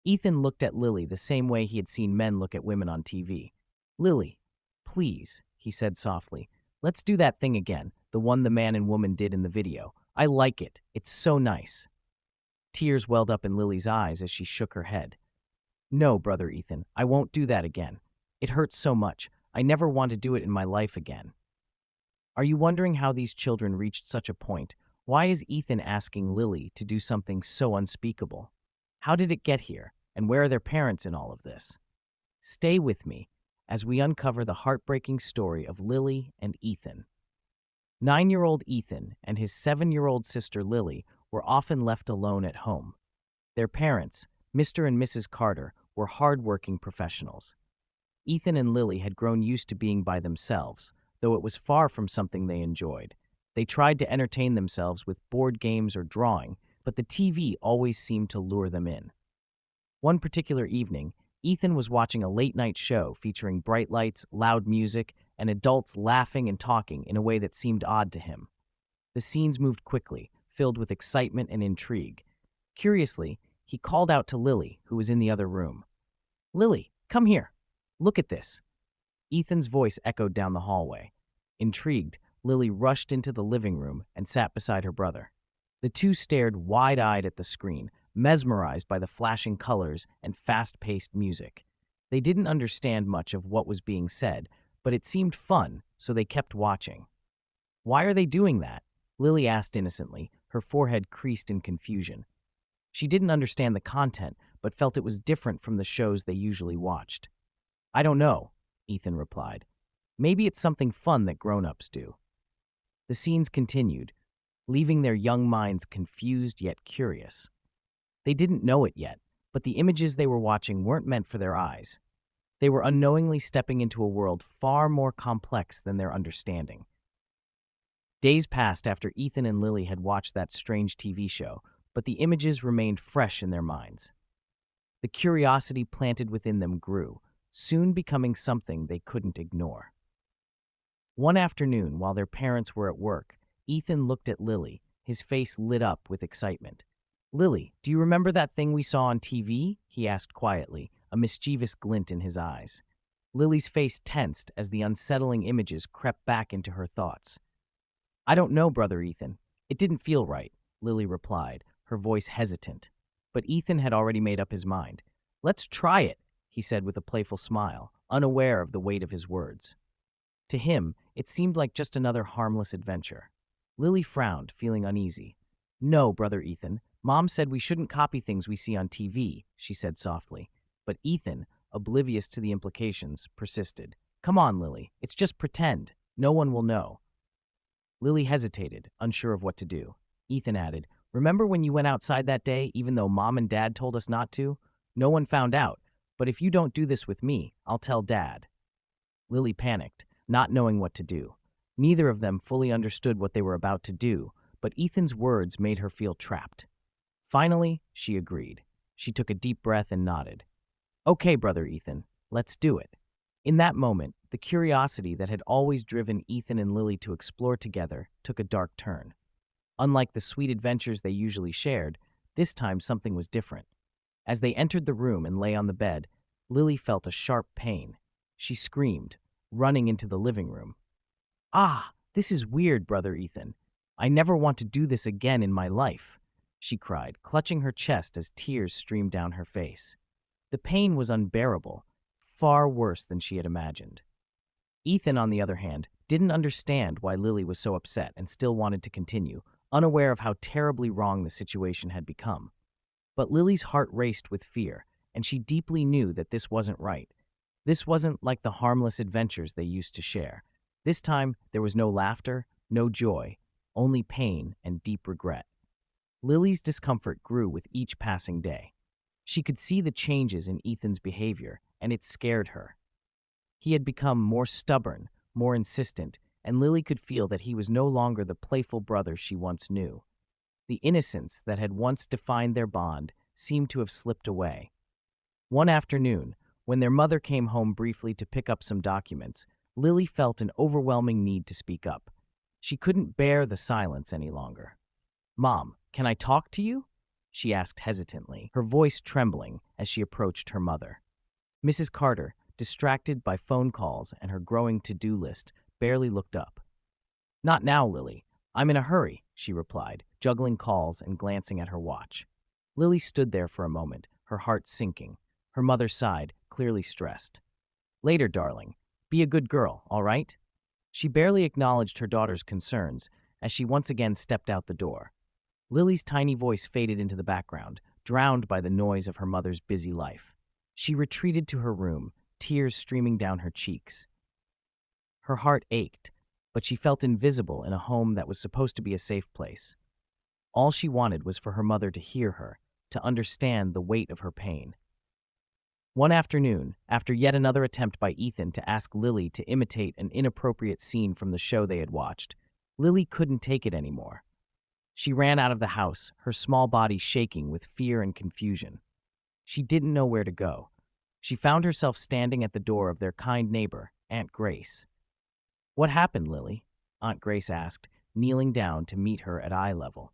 Ethan looked at Lily the same way he had seen men look at women on TV. "Lily, please," he said softly. "Let's do that thing again, the one the man and woman did in the video. I like it. It's so nice." Tears welled up in Lily's eyes as she shook her head. "No, brother Ethan, I won't do that again. It hurts so much. I never want to do it in my life again." Are you wondering how these children reached such a point? Why is Ethan asking Lily to do something so unspeakable? How did it get here? And where are their parents in all of this? Stay with me as we uncover the heartbreaking story of Lily and Ethan. 9-year-old Ethan and his 7-year-old sister Lily were often left alone at home. Their parents, Mr. and Mrs. Carter, were hard-working professionals. Ethan and Lily had grown used to being by themselves, though it was far from something they enjoyed. They tried to entertain themselves with board games or drawing, but the TV always seemed to lure them in. One particular evening, Ethan was watching a late-night show featuring bright lights, loud music, and adults laughing and talking in a way that seemed odd to him. The scenes moved quickly, filled with excitement and intrigue. Curiously, he called out to Lily, who was in the other room. "Lily, come here. Look at this." Ethan's voice echoed down the hallway. Intrigued, Lily rushed into the living room and sat beside her brother. The two stared wide-eyed at the screen, mesmerized by the flashing colors and fast-paced music. They didn't understand much of what was being said, but it seemed fun, so they kept watching. "Why are they doing that?" Lily asked innocently, her forehead creased in confusion. She didn't understand the content, but felt it was different from the shows they usually watched. "I don't know," Ethan replied. "Maybe it's something fun that grown-ups do." The scenes continued, leaving their young minds confused yet curious. They didn't know it yet, but the images they were watching weren't meant for their eyes. They were unknowingly stepping into a world far more complex than their understanding. Days passed after Ethan and Lily had watched that strange TV show, but the images remained fresh in their minds. The curiosity planted within them grew, soon becoming something they couldn't ignore. One afternoon, while their parents were at work, Ethan looked at Lily, his face lit up with excitement. "Lily, do you remember that thing we saw on TV?" he asked quietly, a mischievous glint in his eyes. Lily's face tensed as the unsettling images crept back into her thoughts. "I don't know, brother Ethan. It didn't feel right," Lily replied, her voice hesitant. But Ethan had already made up his mind. "Let's try it," he said with a playful smile, unaware of the weight of his words. To him, it seemed like just another harmless adventure. Lily frowned, feeling uneasy. "No, brother Ethan. Mom said we shouldn't copy things we see on TV," she said softly. But Ethan, oblivious to the implications, persisted. "Come on, Lily. It's just pretend. No one will know." Lily hesitated, unsure of what to do. Ethan added, "Remember when you went outside that day, even though Mom and Dad told us not to? No one found out, but if you don't do this with me, I'll tell Dad." Lily panicked, not knowing what to do. Neither of them fully understood what they were about to do, but Ethan's words made her feel trapped. Finally, she agreed. She took a deep breath and nodded. "Okay, brother Ethan, let's do it." In that moment, the curiosity that had always driven Ethan and Lily to explore together took a dark turn. Unlike the sweet adventures they usually shared, this time something was different. As they entered the room and lay on the bed, Lily felt a sharp pain. She screamed, running into the living room. "Ah, this is weird, brother Ethan. I never want to do this again in my life," she cried, clutching her chest as tears streamed down her face. The pain was unbearable, far worse than she had imagined. Ethan, on the other hand, didn't understand why Lily was so upset and still wanted to continue, unaware of how terribly wrong the situation had become. But Lily's heart raced with fear, and she deeply knew that this wasn't right. This wasn't like the harmless adventures they used to share. This time, there was no laughter, no joy, only pain and deep regret. Lily's discomfort grew with each passing day. She could see the changes in Ethan's behavior, and it scared her. He had become more stubborn, more insistent, and Lily could feel that he was no longer the playful brother she once knew. The innocence that had once defined their bond seemed to have slipped away. One afternoon, when their mother came home briefly to pick up some documents, Lily felt an overwhelming need to speak up. She couldn't bear the silence any longer. "Mom, can I talk to you?" she asked hesitantly, her voice trembling as she approached her mother. Mrs. Carter, distracted by phone calls and her growing to-do list, barely looked up. "Not now, Lily. I'm in a hurry," she replied, juggling calls and glancing at her watch. Lily stood there for a moment, her heart sinking. Her mother sighed, clearly stressed. "Later, darling. Be a good girl, all right?" She barely acknowledged her daughter's concerns as she once again stepped out the door. Lily's tiny voice faded into the background, drowned by the noise of her mother's busy life. She retreated to her room, tears streaming down her cheeks. Her heart ached, but she felt invisible in a home that was supposed to be a safe place. All she wanted was for her mother to hear her, to understand the weight of her pain. One afternoon, after yet another attempt by Ethan to ask Lily to imitate an inappropriate scene from the show they had watched, Lily couldn't take it anymore. She ran out of the house, her small body shaking with fear and confusion. She didn't know where to go. She found herself standing at the door of their kind neighbor, Aunt Grace. "What happened, Lily?" Aunt Grace asked, kneeling down to meet her at eye level.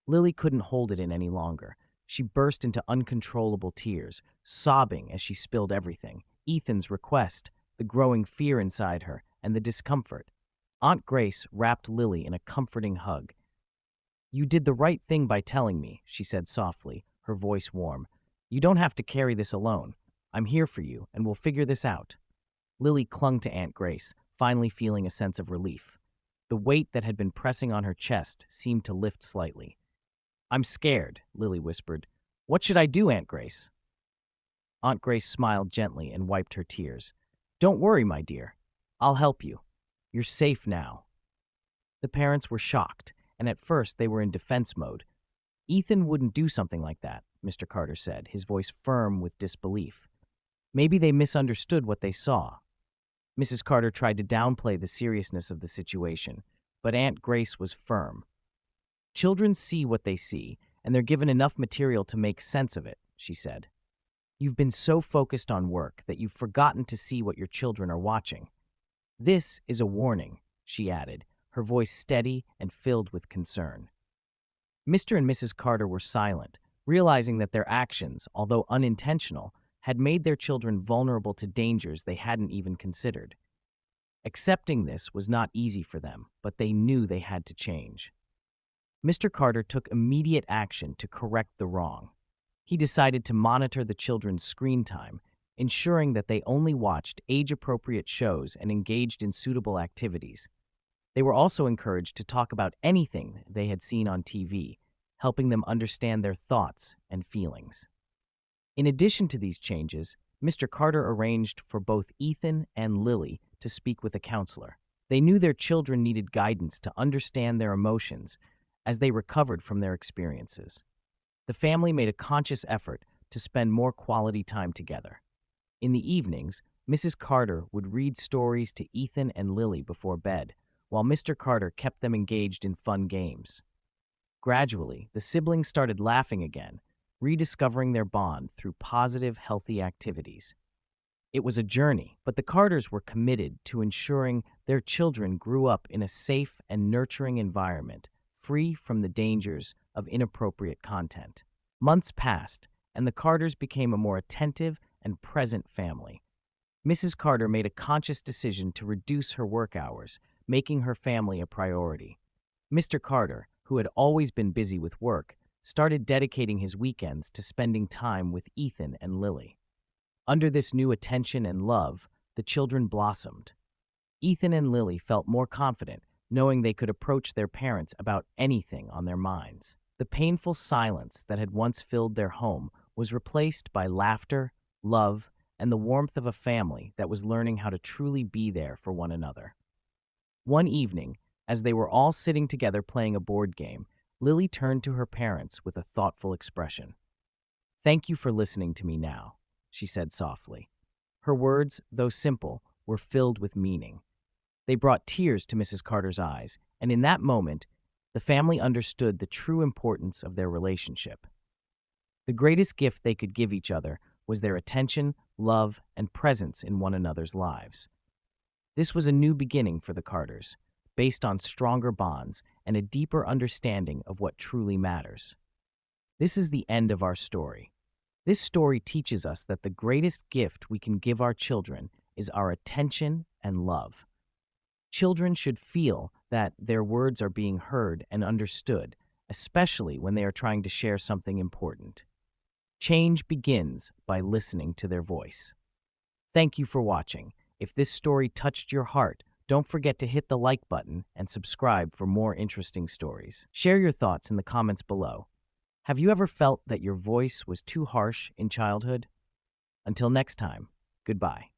Lily couldn't hold it in any longer. She burst into uncontrollable tears, sobbing as she spilled everything: Ethan's request, the growing fear inside her, and the discomfort. Aunt Grace wrapped Lily in a comforting hug. "You did the right thing by telling me," she said softly, her voice warm. "You don't have to carry this alone. I'm here for you, and we'll figure this out." Lily clung to Aunt Grace, finally feeling a sense of relief. The weight that had been pressing on her chest seemed to lift slightly. "I'm scared," Lily whispered. "What should I do, Aunt Grace?" Aunt Grace smiled gently and wiped her tears. "Don't worry, my dear. I'll help you. You're safe now." The parents were shocked, and at first they were in defense mode. "Ethan wouldn't do something like that," Mr. Carter said, his voice firm with disbelief. Maybe they misunderstood what they saw. Mrs. Carter tried to downplay the seriousness of the situation, but Aunt Grace was firm. "Children see what they see, and they're given enough material to make sense of it," she said. "You've been so focused on work that you've forgotten to see what your children are watching. This is a warning," she added, her voice steady and filled with concern. Mr. and Mrs. Carter were silent, realizing that their actions, although unintentional, had made their children vulnerable to dangers they hadn't even considered. Accepting this was not easy for them, but they knew they had to change. Mr. Carter took immediate action to correct the wrong. He decided to monitor the children's screen time, ensuring that they only watched age-appropriate shows and engaged in suitable activities. They were also encouraged to talk about anything they had seen on TV, helping them understand their thoughts and feelings. In addition to these changes, Mr. Carter arranged for both Ethan and Lily to speak with a counselor. They knew their children needed guidance to understand their emotions as they recovered from their experiences. The family made a conscious effort to spend more quality time together. In the evenings, Mrs. Carter would read stories to Ethan and Lily before bed, while Mr. Carter kept them engaged in fun games. Gradually, the siblings started laughing again, rediscovering their bond through positive, healthy activities. It was a journey, but the Carters were committed to ensuring their children grew up in a safe and nurturing environment, free from the dangers of inappropriate content. Months passed, and the Carters became a more attentive and present family. Mrs. Carter made a conscious decision to reduce her work hours, making her family a priority. Mr. Carter, who had always been busy with work, started dedicating his weekends to spending time with Ethan and Lily. Under this new attention and love, the children blossomed. Ethan and Lily felt more confident, knowing they could approach their parents about anything on their minds. The painful silence that had once filled their home was replaced by laughter, love, and the warmth of a family that was learning how to truly be there for one another. One evening, as they were all sitting together playing a board game, Lily turned to her parents with a thoughtful expression. "Thank you for listening to me now," she said softly. Her words, though simple, were filled with meaning. They brought tears to Mrs. Carter's eyes, and in that moment, the family understood the true importance of their relationship. The greatest gift they could give each other was their attention, love, and presence in one another's lives. This was a new beginning for the Carters, based on stronger bonds and a deeper understanding of what truly matters. This is the end of our story. This story teaches us that the greatest gift we can give our children is our attention and love. Children should feel that their words are being heard and understood, especially when they are trying to share something important. Change begins by listening to their voice. Thank you for watching. If this story touched your heart, don't forget to hit the like button and subscribe for more interesting stories. Share your thoughts in the comments below. Have you ever felt that your voice was too harsh in childhood? Until next time, goodbye.